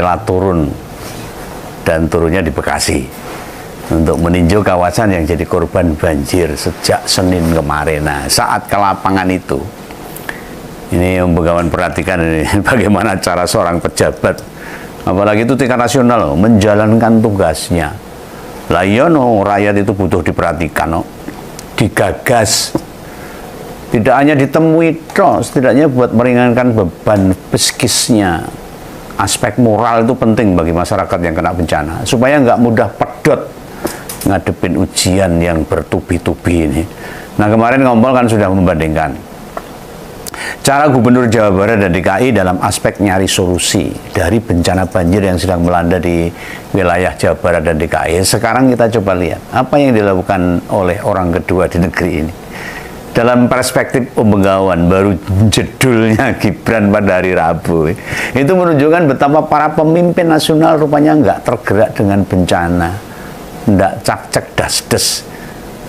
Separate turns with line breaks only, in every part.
rela turun, dan turunnya di Bekasi untuk meninjau kawasan yang jadi korban banjir sejak Senin kemarin. Nah, saat ke lapangan itu, ini Om Begawan perhatikan ini bagaimana cara seorang pejabat, apalagi itu tingkat nasional, menjalankan tugasnya. Lah iya no, rakyat itu butuh diperhatikan no, digagas. Tidak hanya ditemui toh, setidaknya buat meringankan beban psikisnya. Aspek moral itu penting bagi masyarakat yang kena bencana, supaya nggak mudah pedot ngadepin ujian yang bertubi-tubi ini. Nah, kemarin Ngompol kan sudah membandingkan cara Gubernur Jawa Barat dan DKI dalam aspek nyari solusi dari bencana banjir yang sedang melanda di wilayah Jawa Barat dan DKI. Sekarang kita coba lihat apa yang dilakukan oleh orang kedua di negeri ini. Dalam perspektif Om Begawan, baru jedulnya Gibran pada hari Rabu, itu menunjukkan betapa para pemimpin nasional rupanya nggak tergerak dengan bencana, nggak cak-cak das-des.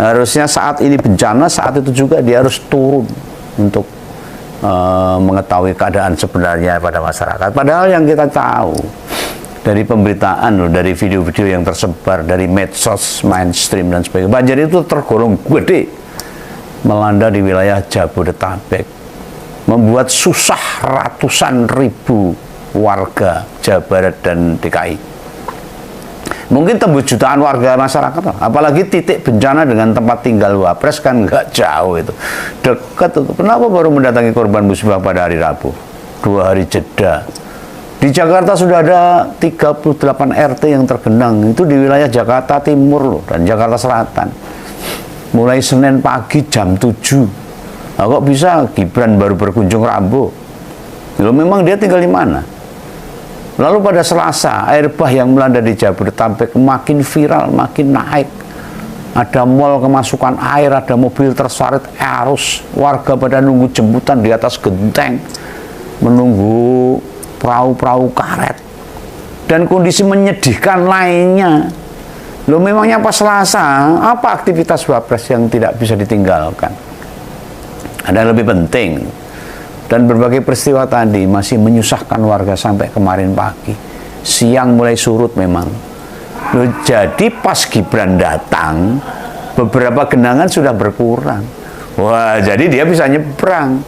Harusnya saat ini bencana, saat itu juga dia harus turun untuk mengetahui keadaan sebenarnya pada masyarakat. Padahal yang kita tahu dari pemberitaan, dari video-video yang tersebar dari medsos, mainstream dan sebagainya, banjir itu tergolong gede melanda di wilayah Jabodetabek, membuat susah ratusan ribu warga Jawa Barat dan DKI. Mungkin tembus jutaan warga masyarakat, apalagi titik bencana dengan tempat tinggal Wapres kan nggak jauh itu, dekat itu. Kenapa baru mendatangi korban musibah pada hari Rabu? 2 hari jeda. Di Jakarta sudah ada 38 RT yang tergenang, itu di wilayah Jakarta Timur loh, dan Jakarta Selatan. Mulai Senin pagi jam 7. Nah, kok bisa Gibran baru berkunjung Rabu? Loh, memang dia tinggal di mana? Lalu pada Selasa, air bah yang melanda di Jabodetabek makin viral, makin naik. Ada mal kemasukan air, ada mobil terseret arus. Warga pada nunggu jemputan di atas genteng, menunggu perahu-perahu karet. Dan kondisi menyedihkan lainnya. Loh, memangnya pas Selasa, apa aktivitas Wapres yang tidak bisa ditinggalkan? Ada yang lebih penting. Dan berbagai peristiwa tadi masih menyusahkan warga sampai kemarin pagi. Siang mulai surut memang. Loh, jadi pas Gibran datang, beberapa genangan sudah berkurang. Wah, jadi dia bisa nyebrang.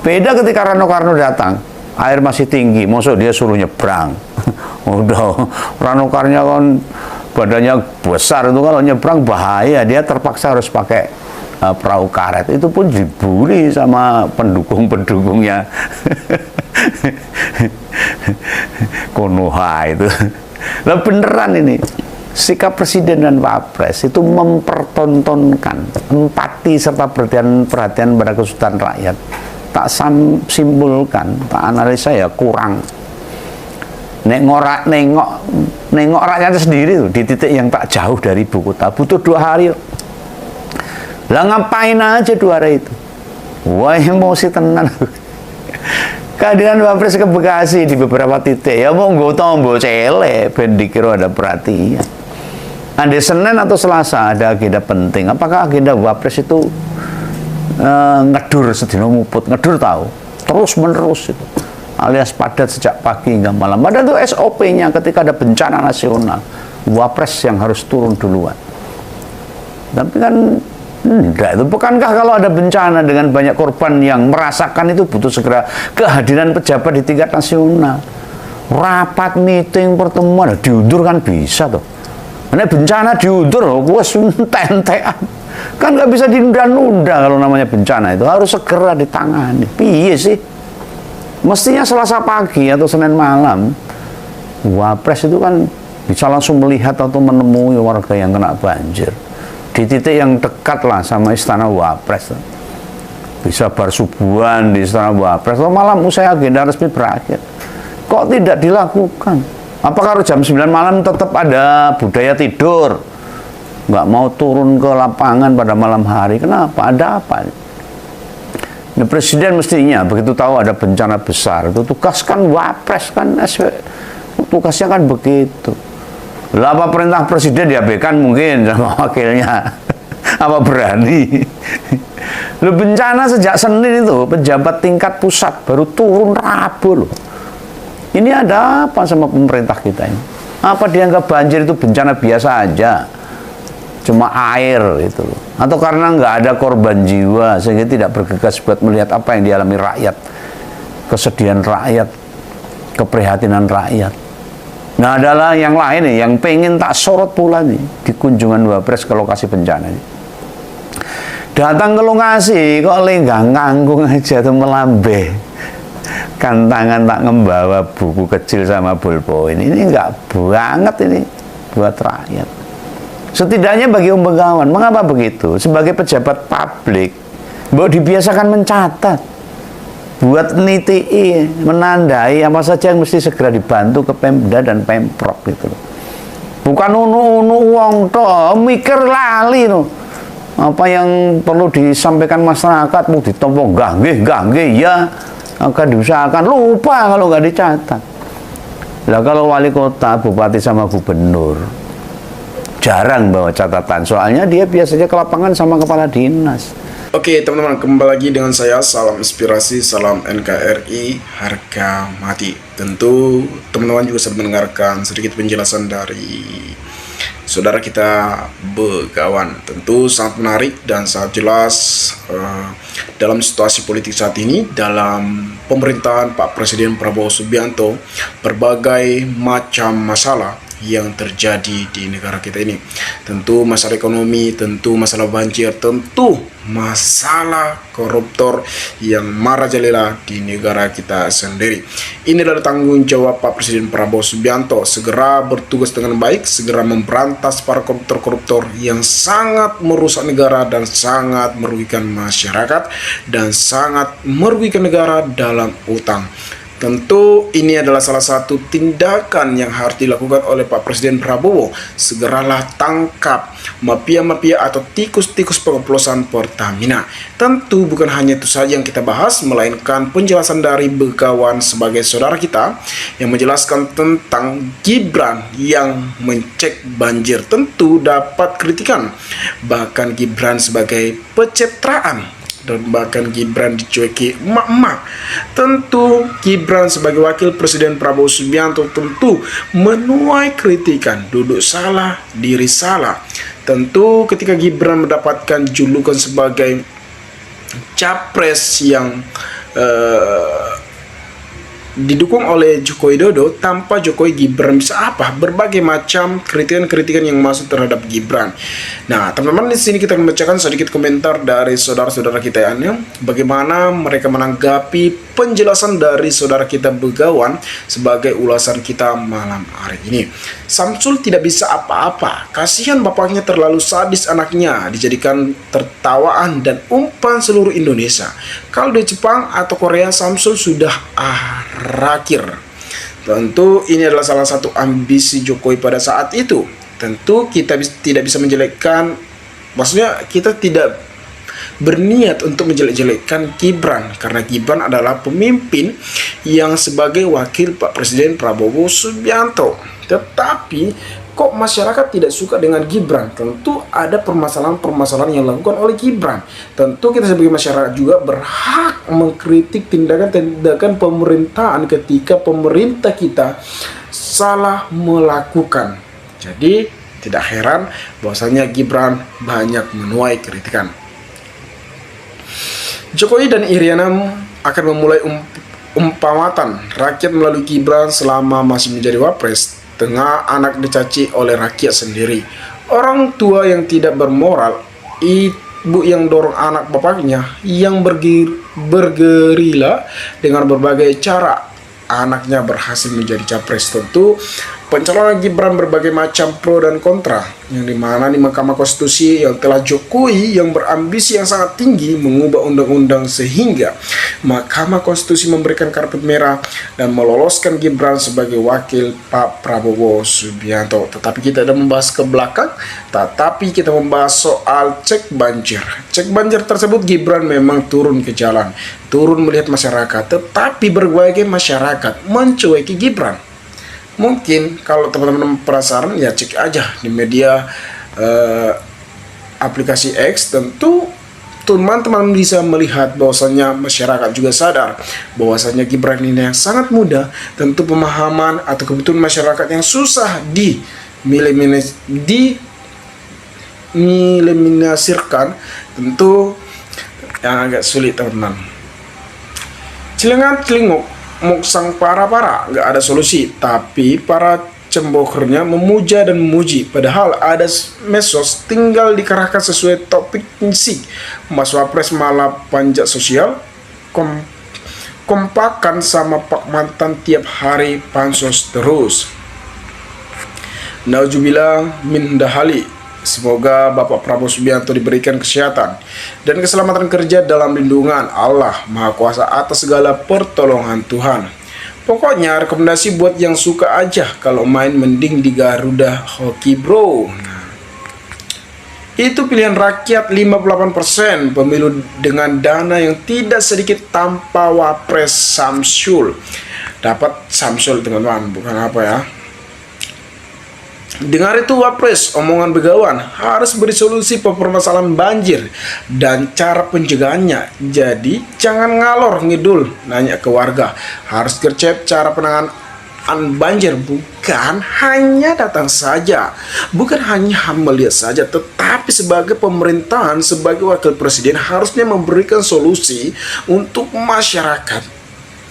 Beda ketika Rano Karno datang, air masih tinggi, maksud dia suruh nyebrang. Udah, Rano Karno kan badannya besar, itu kalau nyebrang bahaya, dia terpaksa harus pakai perahu karet. Itu pun dibully sama pendukung-pendukungnya Konoha itu. Lah beneran ini sikap Presiden dan Wapres itu mempertontonkan empati serta perhatian pada kesulitan rakyat. Tak simpulkan, tak analisa ya kurang. Nengok rakyatnya sendiri tuh, di titik yang tak jauh dari ibu kota, butuh 2 hari. Lah ngapain aja 2 hari itu? Wah, emosi tenan. Kehadiran Wapres ke Bekasi di beberapa titik, ya monggo tombo cele, ben dikira ada perhatian. Andai Senin atau Selasa ada agenda penting, apakah agenda Wapres itu ngedur sedina muput, ngedur tahu, terus menerus itu, alias padat sejak pagi hingga malam. Padahal itu SOP-nya ketika ada bencana nasional, Wapres yang harus turun duluan. Tapi kan enggak, itu bukankah kalau ada bencana dengan banyak korban yang merasakan itu butuh segera kehadiran pejabat di tingkat nasional. Rapat, meeting, pertemuan diundur kan bisa tuh. Karena bencana diundur, gue tentean. Kan nggak bisa dinunda-nunda kalau namanya bencana, itu harus segera ditangani. Piye sih? Mestinya Selasa pagi atau Senin malam, Wapres itu kan bisa langsung melihat atau menemui warga yang kena banjir di titik yang dekat lah sama Istana Wapres. Bisa bersubuhan di Istana Wapres, atau malam usai agenda resmi berakhir. Kok tidak dilakukan? Apakah jam 9 malam tetap ada budaya tidur? Nggak mau turun ke lapangan pada malam hari? Kenapa? Ada apa? Nah, Presiden mestinya begitu tahu ada bencana besar, itu tugaskan Wapres kan, tugasnya kan begitu. Lah apa perintah Presiden diabaikan mungkin sama wakilnya? Apa berani? Lu bencana sejak Senin itu pejabat tingkat pusat baru turun Rabu loh. Ini ada apa sama pemerintah kita ini? Apa dianggap banjir itu bencana biasa aja? Cuma air itu loh. Atau karena nggak ada korban jiwa sehingga tidak bergegas buat melihat apa yang dialami rakyat, kesedihan rakyat, keprihatinan rakyat. Nah, adalah yang lain nih, yang pengen tak sorot pula nih di kunjungan Wapres ke lokasi bencana ini. Datang ke lokasi kok lenggang nganggung aja tuh melambe. Kan tangan tak ngembawa buku kecil sama bolpoin. Ini nggak banget ini buat rakyat. Setidaknya bagi Begawan, mengapa begitu? Sebagai pejabat publik, bahwa dibiasakan mencatat, buat niti, menandai apa saja yang mesti segera dibantu ke Pemda dan Pemprov gitu loh. Bukan unu-unu uang toh, mikir lali loh. Apa yang perlu disampaikan masyarakat mau ditompo ganggih ya akan diusahakan, lupa kalau nggak dicatat. Lah kalau wali kota, bupati sama gubernur jarang bawa catatan, soalnya dia biasanya ke lapangan sama kepala dinas.
Oke teman-teman, kembali lagi dengan saya, salam inspirasi, salam NKRI, harga mati. Tentu teman-teman juga sudah mendengarkan sedikit penjelasan dari saudara kita Begawan. Tentu sangat menarik dan sangat jelas dalam situasi politik saat ini, dalam pemerintahan Pak Presiden Prabowo Subianto, berbagai macam masalah yang terjadi di negara kita ini. Tentu masalah ekonomi, tentu masalah banjir, tentu masalah koruptor yang merajalela di negara kita sendiri. Ini adalah tanggung jawab Pak Presiden Prabowo Subianto, segera bertugas dengan baik, segera memberantas para koruptor-koruptor yang sangat merusak negara dan sangat merugikan masyarakat dan sangat merugikan negara dalam utang. Tentu ini adalah salah satu tindakan yang harus dilakukan oleh Pak Presiden Prabowo. Segeralah tangkap mafia-mafia atau tikus-tikus pengoplosan Pertamina. Tentu bukan hanya itu saja yang kita bahas, melainkan penjelasan dari Begawan sebagai saudara kita yang menjelaskan tentang Gibran yang mencek banjir. Tentu dapat kritikan, bahkan Gibran sebagai pencitraan, dan bahkan Gibran dicueki emak-emak. Tentu Gibran sebagai wakil Presiden Prabowo Subianto tentu menuai kritikan, duduk salah, diri salah. Tentu ketika Gibran mendapatkan julukan sebagai capres yang didukung oleh Joko Widodo, tanpa Jokowi Gibran bisa apa? Berbagai macam kritikan-kritikan yang masuk terhadap Gibran. Nah, teman-teman, di sini kita membacakan sedikit komentar dari saudara-saudara kita yang bagaimana mereka menanggapi penjelasan dari saudara kita Begawan sebagai ulasan kita malam hari ini. Samsul tidak bisa apa-apa, kasihan bapaknya, terlalu sadis anaknya, dijadikan tertawaan dan umpan seluruh Indonesia. Kalau di Jepang atau Korea, Samsul sudah akhir. Tentu ini adalah salah satu ambisi Jokowi pada saat itu. Tentu kita tidak bisa menjelekkan, maksudnya kita tidak berniat untuk menjelek-jelekkan Gibran, karena Gibran adalah pemimpin yang sebagai wakil Pak Presiden Prabowo Subianto. Tetapi kok masyarakat tidak suka dengan Gibran? Tentu ada permasalahan-permasalahan yang dilakukan oleh Gibran. Tentu kita sebagai masyarakat juga berhak mengkritik tindakan-tindakan pemerintahan ketika pemerintah kita salah melakukan. Jadi tidak heran bahwasanya Gibran banyak menuai kritikan. Jokowi dan Iriana akan memulai umpamatan rakyat melalui Gibran selama masih menjadi wapres. Tengah anak dicaci oleh rakyat sendiri. Orang tua yang tidak bermoral, ibu yang dorong anak bapaknya, yang bergerila dengan berbagai cara, anaknya berhasil menjadi capres. Tentu pencalonan Gibran berbagai macam pro dan kontra, yang dimana di Mahkamah Konstitusi yang telah Jokowi yang berambisi yang sangat tinggi mengubah undang-undang sehingga Mahkamah Konstitusi memberikan karpet merah dan meloloskan Gibran sebagai wakil Pak Prabowo Subianto. Tetapi kita tidak membahas ke belakang, tetapi kita membahas soal cek banjir. Cek banjir tersebut Gibran memang turun ke jalan, turun melihat masyarakat, tetapi berbagai masyarakat mencueki Gibran. Mungkin kalau teman-teman penasaran, ya cek aja di media aplikasi X. Tentu teman-teman bisa melihat bahwasanya masyarakat juga sadar bahwasanya Gibran ini yang sangat muda, tentu pemahaman atau kebutuhan masyarakat yang susah diminimalisirkan tentu yang agak sulit teman-teman. Celengan celinguk muksang para-para nggak ada solusi, tapi para cembokernya memuja dan memuji, padahal ada medsos tinggal dikerahkan sesuai topik isi. Mas Wapres malah panjat sosial, kompakan sama Pak Mantan tiap hari pansos terus. Nauzubillah min dahali. Semoga Bapak Prabowo Subianto diberikan kesehatan dan keselamatan kerja dalam lindungan Allah Maha Kuasa atas segala pertolongan Tuhan. Pokoknya rekomendasi buat yang suka aja, kalau main mending di Garuda Hoki bro. Nah, itu pilihan rakyat 58% pemilu dengan dana yang tidak sedikit tanpa Wapres Samsul. Dapat Samsul teman-teman, bukan apa ya. Dengar itu Wapres, omongan begawan, harus beri solusi permasalahan banjir dan cara pencegahannya. Jadi jangan ngalor ngidul nanya ke warga, harus gercep cara penanganan banjir, bukan hanya datang saja, bukan hanya melihat saja, tetapi sebagai pemerintahan, sebagai wakil presiden harusnya memberikan solusi untuk masyarakat.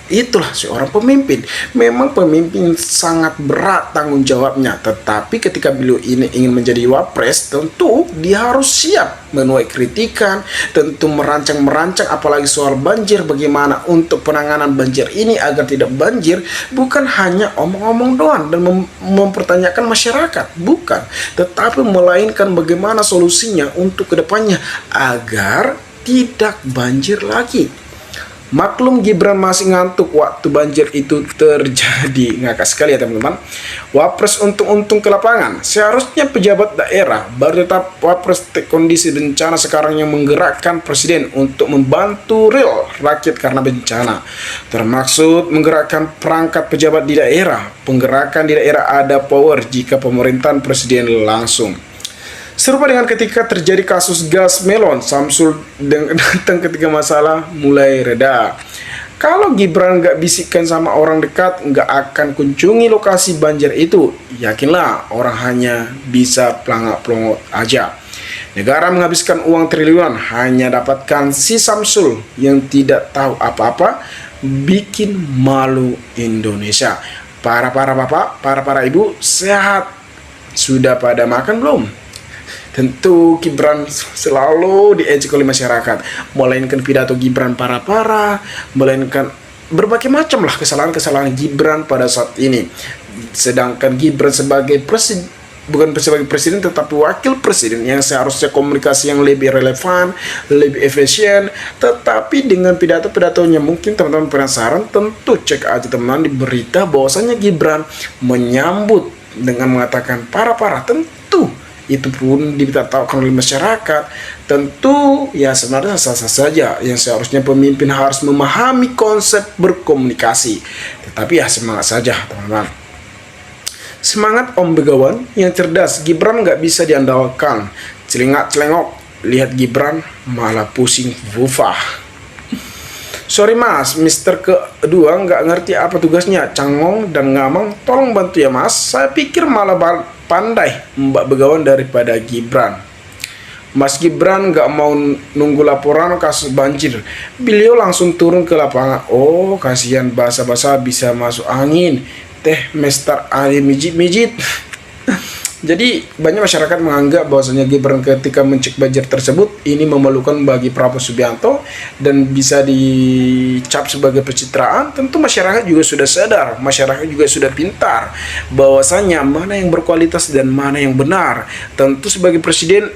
Itulah seorang pemimpin. Memang pemimpin sangat berat tanggung jawabnya, tetapi ketika beliau ini ingin menjadi wapres, tentu dia harus siap menuai kritikan, tentu merancang apalagi soal banjir, bagaimana untuk penanganan banjir ini agar tidak banjir, bukan hanya omong-omong doang dan mempertanyakan masyarakat, bukan, tetapi melainkan bagaimana solusinya untuk kedepannya agar tidak banjir lagi. Maklum Gibran masih ngantuk waktu banjir itu terjadi. Ngakak sekali ya teman-teman. Wapres untung-untung ke lapangan. Seharusnya pejabat daerah baru tetap wapres kondisi bencana sekarang yang menggerakkan presiden untuk membantu real rakyat karena bencana. Termaksud menggerakkan perangkat pejabat di daerah. Penggerakan di daerah ada power jika pemerintahan presiden langsung. Serupa dengan ketika terjadi kasus gas melon, Samsul datang ketika masalah mulai reda. Kalau Gibran nggak bisikkan sama orang dekat, nggak akan kunjungi lokasi banjir itu. Yakinlah orang hanya bisa pelangak-pelongot aja. Negara menghabiskan uang triliunan hanya dapatkan si Samsul yang tidak tahu apa-apa, bikin malu Indonesia. Para bapak, para ibu, sehat? Sudah pada makan belum? Tentu Gibran selalu diejek oleh masyarakat, melainkan pidato Gibran para-para, melainkan berbagai macam lah kesalahan-kesalahan Gibran pada saat ini. Sedangkan Gibran sebagai presiden, bukan sebagai presiden tetapi wakil presiden yang seharusnya komunikasi yang lebih relevan, lebih efisien, tetapi dengan pidato-pidatonya mungkin teman-teman penasaran, tentu cek aja teman-teman di berita bahwasanya Gibran menyambut dengan mengatakan para-para, tentu itu pun diberitahukan oleh masyarakat. Tentu ya sebenarnya sah-sah saja, yang seharusnya pemimpin harus memahami konsep berkomunikasi, tetapi ya semangat saja teman-teman. Semangat Om Begawan yang cerdas. Gibran nggak bisa diandalkan. Celingak-celengok, lihat Gibran malah pusing fufah. Sorry mas, Mister kedua nggak ngerti apa tugasnya. Cangong dan ngamang, tolong bantu ya mas. Saya pikir malah pandai Mbak Begawan daripada Gibran. Mas Gibran nggak mau nunggu laporan kasus banjir, beliau langsung turun ke lapangan. Oh kasihan basah-basah bisa masuk angin. Teh Mister Ali mijit-mijit. Jadi banyak masyarakat menganggap bahwasanya Gibran ketika mencek banjir tersebut ini memalukan bagi Prabowo Subianto dan bisa dicap sebagai pencitraan. Tentu masyarakat juga sudah sadar, masyarakat juga sudah pintar bahwasanya mana yang berkualitas dan mana yang benar. Tentu sebagai presiden,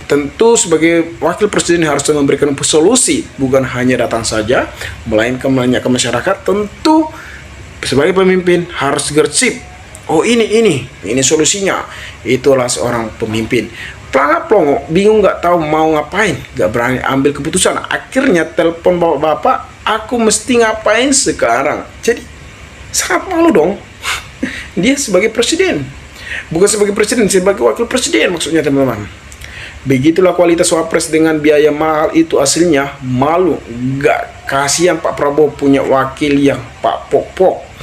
tentu sebagai wakil presiden harus memberikan solusi, bukan hanya datang saja, melainkan menanyakan masyarakat. Tentu sebagai pemimpin harus gersip. Oh ini solusinya. Itulah seorang pemimpin. Pelangak-pelongok bingung nggak tahu mau ngapain, nggak berani ambil keputusan. Akhirnya telepon bapak, aku mesti ngapain sekarang. Jadi sangat malu dong. Dia sebagai presiden, bukan sebagai presiden, sebagai wakil presiden maksudnya teman-teman. Begitulah kualitas wapres dengan biaya mahal itu aslinya malu. Gak kasihan Pak Prabowo punya wakil yang Pak Pok-Pok.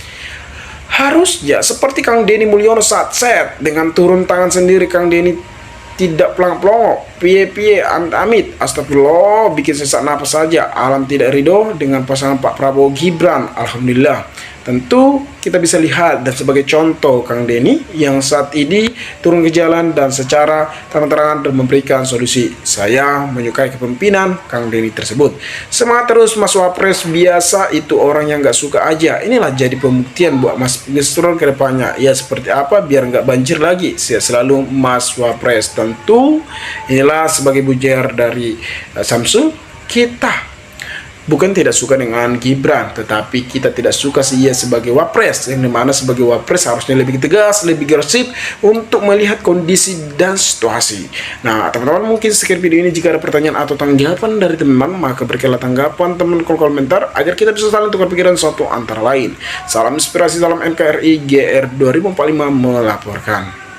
Harusnya seperti Kang Denny Mulyono saat set dengan turun tangan sendiri. Kang Denny tidak pelang-pelongok, piye-piye amit, astagfirullah, bikin sesak napas saja. Alam tidak ridho dengan pasangan Pak Prabowo Gibran. Alhamdulillah. Tentu kita bisa lihat dan sebagai contoh Kang Denny yang saat ini turun ke jalan dan secara terang-terangan dan memberikan solusi. Saya menyukai kepemimpinan Kang Denny tersebut. Semangat terus Mas Wapres, biasa itu orang yang gak suka aja. Inilah jadi pembuktian buat Mas Gestron ke depannya. Ya seperti apa biar gak banjir lagi. Sehat selalu Mas Wapres. Tentu inilah sebagai bujar dari Samsung, kita bukan tidak suka dengan Gibran, tetapi kita tidak suka ia sebagai wapres, yang dimana sebagai wapres harusnya lebih tegas, lebih agresif untuk melihat kondisi dan situasi. Nah teman-teman, mungkin sekian video ini. Jika ada pertanyaan atau tanggapan dari teman-teman, maka berikanlah tanggapan teman kolom komentar agar kita bisa saling tukar pikiran satu antara lain. Salam inspirasi, salam NKRI, GR 2045 melaporkan.